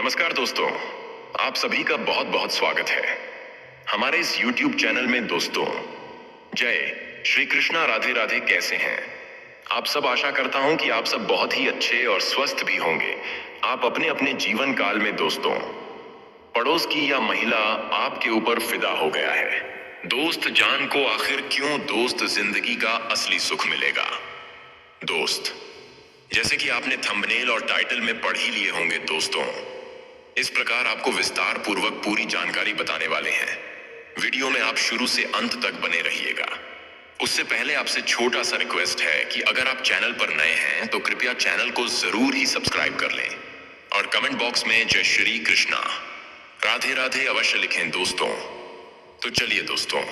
नमस्कार दोस्तों, आप सभी का बहुत बहुत स्वागत है हमारे इस YouTube चैनल में। दोस्तों, जय श्री कृष्णा, राधे राधे। कैसे हैं आप सब? आशा करता हूं कि आप सब बहुत ही अच्छे और स्वस्थ भी होंगे। आप अपने अपने जीवन काल में दोस्तों, पड़ोस की या महिला आपके ऊपर फिदा हो गया है। दोस्त जान को आखिर क्यों दोस्त जिंदगी का असली सुख मिलेगा। दोस्त, जैसे कि आपने थंबनेल और टाइटल में पढ़ ही लिए होंगे दोस्तों, इस प्रकार आपको विस्तार पूर्वक पूरी जानकारी बताने वाले हैं। वीडियो में आप शुरू से अंत तक बने रहिएगा। उससे पहले आपसे छोटा सा रिक्वेस्ट है कि अगर आप चैनल पर नए हैं तो कृपया चैनल को जरूर ही सब्सक्राइब कर लें और कमेंट बॉक्स में जय श्री कृष्णा, राधे राधे अवश्य लिखें दोस्तों। तो चलिए दोस्तों,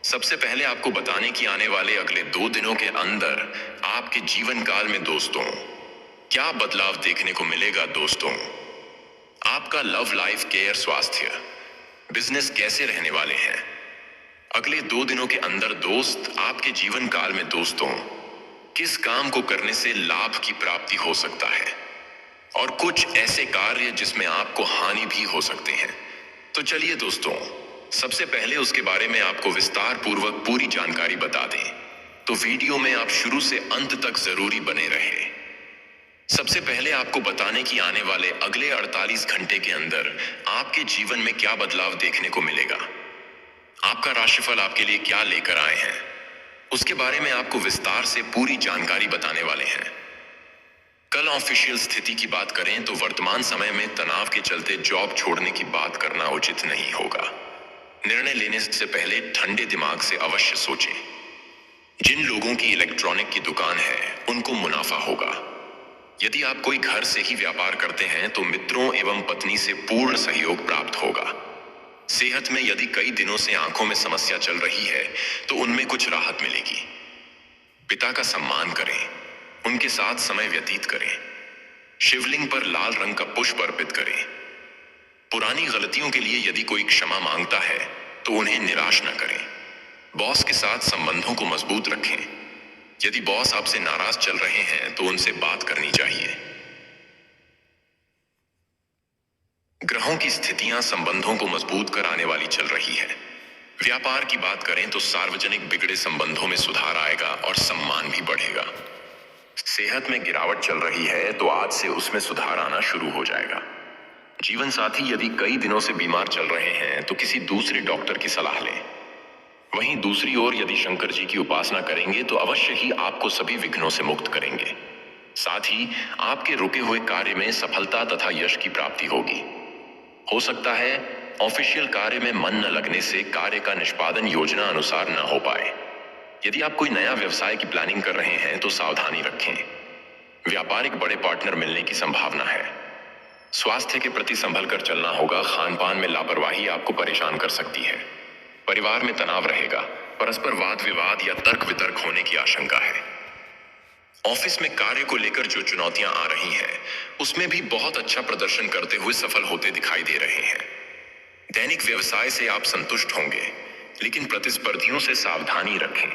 सबसे पहले आपको बताने की आने वाले अगले 2 दिनों के अंदर आपके जीवन काल में दोस्तों क्या बदलाव देखने को मिलेगा। दोस्तों, आपका लव लाइफ, केयर, स्वास्थ्य, बिजनेस कैसे रहने वाले हैं अगले 2 दिनों के अंदर। दोस्त, आपके जीवन काल में दोस्तों किस काम को करने से लाभ की प्राप्ति हो सकता है और कुछ ऐसे कार्य जिसमें आपको हानि भी हो सकते हैं। तो चलिए दोस्तों, सबसे पहले उसके बारे में आपको विस्तार पूर्वक पूरी जानकारी बता दें, तो वीडियो में आप शुरू से अंत तक जरूरी बने रहें। सबसे पहले आपको बताने की आने वाले अगले 48 घंटे के अंदर आपके जीवन में क्या बदलाव देखने को मिलेगा, आपका राशिफल आपके लिए क्या लेकर आए हैं, उसके बारे में आपको विस्तार से पूरी जानकारी बताने वाले हैं। कल ऑफिशियल स्थिति की बात करें तो वर्तमान समय में तनाव के चलते जॉब छोड़ने की बात करना उचित नहीं होगा। निर्णय लेने से पहले ठंडे दिमाग से अवश्य सोचें। जिन लोगों की इलेक्ट्रॉनिक की दुकान है उनको मुनाफा होगा। यदि आप कोई घर से ही व्यापार करते हैं तो मित्रों एवं पत्नी से पूर्ण सहयोग प्राप्त होगा। सेहत में यदि कई दिनों से आंखों में समस्या चल रही है तो उनमें कुछ राहत मिलेगी। पिता का सम्मान करें, उनके साथ समय व्यतीत करें। शिवलिंग पर लाल रंग का पुष्प अर्पित करें। पुरानी गलतियों के लिए यदि कोई क्षमा मांगता है तो उन्हें निराश न करें। बॉस के साथ संबंधों को मजबूत रखें। यदि बॉस आपसे नाराज चल रहे हैं तो उनसे बात करनी चाहिए। ग्रहों की स्थितियां संबंधों को मजबूत कराने वाली चल रही है। व्यापार की बात करें तो सार्वजनिक बिगड़े संबंधों में सुधार आएगा और सम्मान भी बढ़ेगा। सेहत में गिरावट चल रही है तो आज से उसमें सुधार आना शुरू हो जाएगा। जीवन साथी यदि कई दिनों से बीमार चल रहे हैं तो किसी दूसरे डॉक्टर की सलाह लें। वहीं दूसरी ओर यदि शंकर जी की उपासना करेंगे तो अवश्य ही आपको सभी विघ्नों से मुक्त करेंगे। साथ ही आपके रुके हुए कार्य में सफलता तथा यश की प्राप्ति होगी। हो सकता है ऑफिशियल कार्य में मन न लगने से कार्य का निष्पादन योजना अनुसार न हो पाए। यदि आप कोई नया व्यवसाय की प्लानिंग कर रहे हैं तो सावधानी रखें। व्यापारिक बड़े पार्टनर मिलने की संभावना है। स्वास्थ्य के प्रति संभल कर चलना होगा। खान पान में लापरवाही आपको परेशान कर सकती है। परिवार में तनाव रहेगा। परस्पर वाद विवाद या तर्क वितर्क होने की आशंका है। ऑफिस में कार्य को लेकर जो चुनौतियां आ रही हैं उसमें भी बहुत अच्छा प्रदर्शन करते हुए सफल होते दिखाई दे रहे हैं। दैनिक व्यवसाय से आप संतुष्ट होंगे, लेकिन प्रतिस्पर्धियों से सावधानी रखें।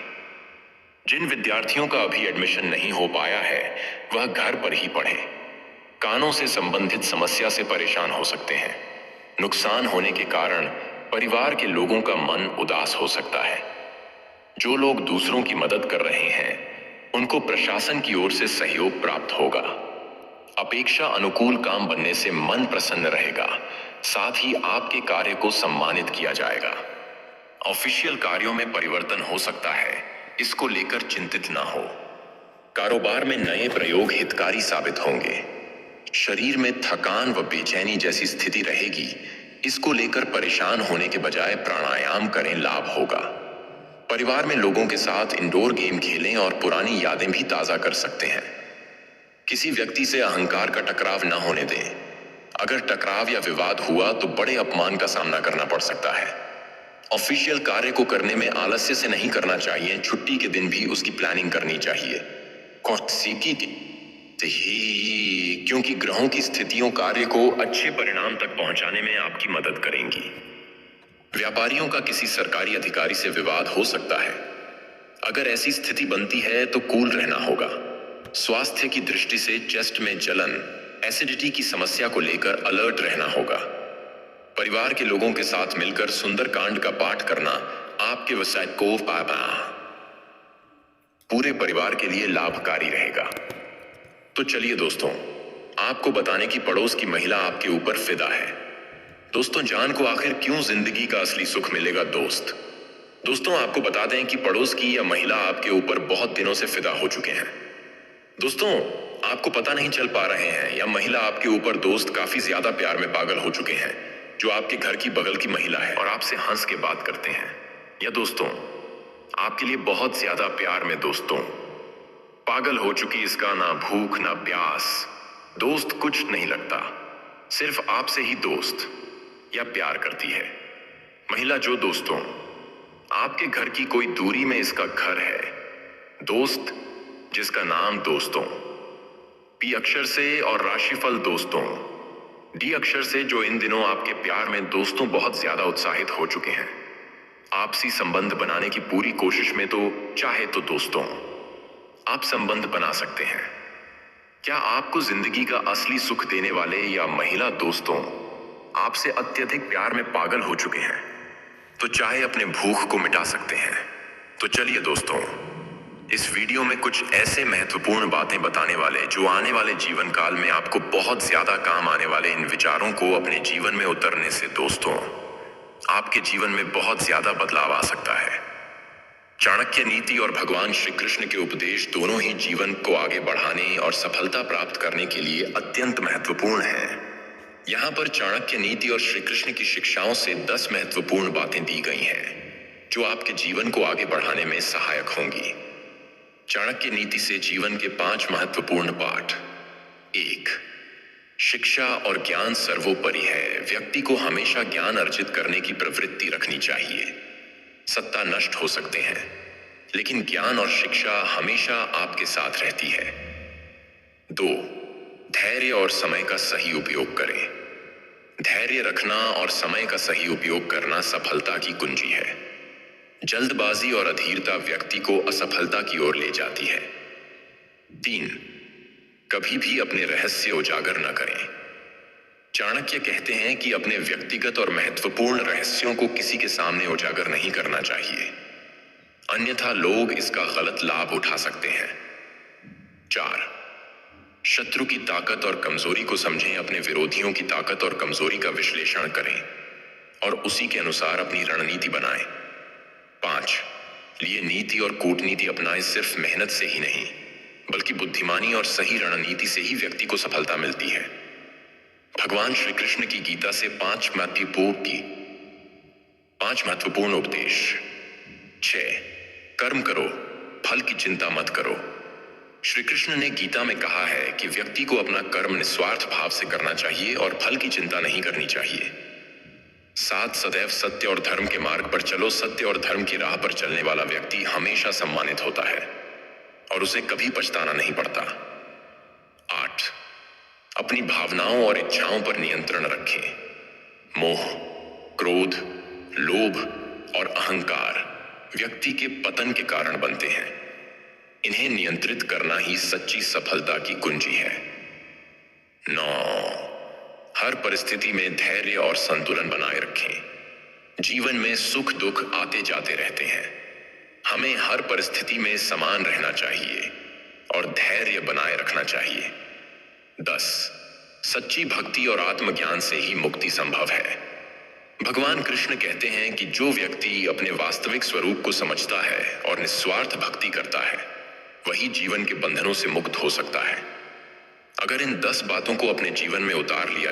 जिन विद्यार्थियों का अभी एडमिशन नहीं हो पाया है वह घर पर ही पढ़ें। कानों से संबंधित समस्या से परेशान हो सकते हैं। नुकसान होने के कारण परिवार के लोगों का मन उदास हो सकता है। जो लोग दूसरों की मदद कर रहे हैं उनको प्रशासन की ओर से सहयोग प्राप्त होगा। अपेक्षा अनुकूल काम बनने से मन प्रसन्न रहेगा। साथ ही आपके कार्य को सम्मानित किया जाएगा। ऑफिशियल कार्यों में परिवर्तन हो सकता है, इसको लेकर चिंतित ना हो। कारोबार में नए प्रयोग हितकारी साबित होंगे। शरीर में थकान व बेचैनी जैसी स्थिति रहेगी, इसको लेकर परेशान होने के बजाय प्राणायाम करें, लाभ होगा। परिवार में लोगों के साथ इंडोर गेम खेलें और पुरानी यादें भी ताजा कर सकते हैं। किसी व्यक्ति से अहंकार का टकराव न होने दें। अगर टकराव या विवाद हुआ तो बड़े अपमान का सामना करना पड़ सकता है। ऑफिशियल कार्य को करने में आलस्य से नहीं करना चाहिए। छुट्टी के दिन भी उसकी प्लानिंग करनी चाहिए। क्योंकि ग्रहों की स्थितियों कार्य को अच्छे परिणाम तक पहुंचाने में आपकी मदद करेंगी। व्यापारियों का किसी सरकारी अधिकारी से विवाद हो सकता है। अगर ऐसी स्थिति बनती है तो कूल रहना होगा। स्वास्थ्य की दृष्टि से चेस्ट में जलन, एसिडिटी की समस्या को लेकर अलर्ट रहना होगा। परिवार के लोगों के साथ मिलकर सुंदरकांड का पाठ करना आपके व्यवसाय को पूरे परिवार के लिए लाभकारी रहेगा। तो चलिए दोस्तों, आपको बताने की पड़ोस की महिला आपके ऊपर फिदा है। दोस्तों, जान को आखिर क्यों जिंदगी का असली सुख मिलेगा। दोस्तों आपको बता दें कि पड़ोस की यह महिला आपके ऊपर बहुत दिनों से फिदा हो चुके हैं। दोस्तों, आपको पता नहीं चल पा रहे हैं, यह महिला आपके ऊपर दोस्त काफी ज्यादा प्यार में पागल हो चुके हैं, जो आपके घर की बगल की महिला है और आपसे हंस के बात करते हैं। या दोस्तों, आपके लिए बहुत ज्यादा प्यार में दोस्तों पागल हो चुकी, इसका ना भूख ना प्यास, दोस्त कुछ नहीं लगता, सिर्फ आपसे ही दोस्त या प्यार करती है। महिला जो दोस्तों आपके घर की कोई दूरी में इसका घर है। दोस्त जिसका नाम दोस्तों पी अक्षर से और राशिफल दोस्तों डी अक्षर से, जो इन दिनों आपके प्यार में दोस्तों बहुत ज्यादा उत्साहित हो चुके हैं। आपसी संबंध बनाने की पूरी कोशिश में तो चाहे तो दोस्तों आप संबंध बना सकते हैं। क्या आपको जिंदगी का असली सुख देने वाले या महिला दोस्तों आपसे अत्यधिक प्यार में पागल हो चुके हैं, तो चाहे अपने भूख को मिटा सकते हैं। तो चलिए दोस्तों, इस वीडियो में कुछ ऐसे महत्वपूर्ण बातें बताने वाले जो आने वाले जीवन काल में आपको बहुत ज्यादा काम आने वाले इन विचारों को अपने जीवन में उतरने से दोस्तों आपके जीवन में बहुत ज्यादा बदलाव आ सकता है। चाणक्य नीति और भगवान श्री कृष्ण के उपदेश दोनों ही जीवन को आगे बढ़ाने और सफलता प्राप्त करने के लिए अत्यंत महत्वपूर्ण हैं। यहाँ पर चाणक्य नीति और श्री कृष्ण की शिक्षाओं से 10 महत्वपूर्ण बातें दी गई हैं, जो आपके जीवन को आगे बढ़ाने में सहायक होंगी। चाणक्य नीति से जीवन के 5 महत्वपूर्ण पाठ। 1. शिक्षा और ज्ञान सर्वोपरि है। व्यक्ति को हमेशा ज्ञान अर्जित करने की प्रवृत्ति रखनी चाहिए। सत्ता नष्ट हो सकते हैं, लेकिन ज्ञान और शिक्षा हमेशा आपके साथ रहती है। 2. धैर्य और समय का सही उपयोग करें। धैर्य रखना और समय का सही उपयोग करना सफलता की कुंजी है। जल्दबाजी और अधीरता व्यक्ति को असफलता की ओर ले जाती है। 3. कभी भी अपने रहस्य उजागर न करें। चाणक्य कहते हैं कि अपने व्यक्तिगत और महत्वपूर्ण रहस्यों को किसी के सामने उजागर नहीं करना चाहिए, अन्यथा लोग इसका गलत लाभ उठा सकते हैं। 4. शत्रु की ताकत और कमजोरी को समझें। अपने विरोधियों की ताकत और कमजोरी का विश्लेषण करें और उसी के अनुसार अपनी रणनीति बनाएं। 5. लिए नीति और कूटनीति अपनाएं। सिर्फ मेहनत से ही नहीं, बल्कि बुद्धिमानी और सही रणनीति से ही व्यक्ति को सफलता मिलती है। भगवान श्री कृष्ण की गीता से 5 महत्वपूर्ण उपदेश। 6. कर्म करो, फल की चिंता मत करो। श्री कृष्ण ने गीता में कहा है कि व्यक्ति को अपना कर्म निस्वार्थ भाव से करना चाहिए और फल की चिंता नहीं करनी चाहिए। 7. सदैव सत्य और धर्म के मार्ग पर चलो। सत्य और धर्म की राह पर चलने वाला व्यक्ति हमेशा सम्मानित होता है और उसे कभी पछताना नहीं पड़ता। 8. अपनी भावनाओं और इच्छाओं पर नियंत्रण रखें। मोह, क्रोध, लोभ और अहंकार व्यक्ति के पतन के कारण बनते हैं। इन्हें नियंत्रित करना ही सच्ची सफलता की कुंजी है। 9. हर परिस्थिति में धैर्य और संतुलन बनाए रखें। जीवन में सुख दुख आते जाते रहते हैं, हमें हर परिस्थिति में समान रहना चाहिए और धैर्य बनाए रखना चाहिए। 10. सच्ची भक्ति और आत्मज्ञान से ही मुक्ति संभव है। भगवान कृष्ण कहते हैं कि जो व्यक्ति अपने वास्तविक स्वरूप को समझता है और निस्वार्थ भक्ति करता है, वही जीवन के बंधनों से मुक्त हो सकता है। अगर इन 10 बातों को अपने जीवन में उतार लिया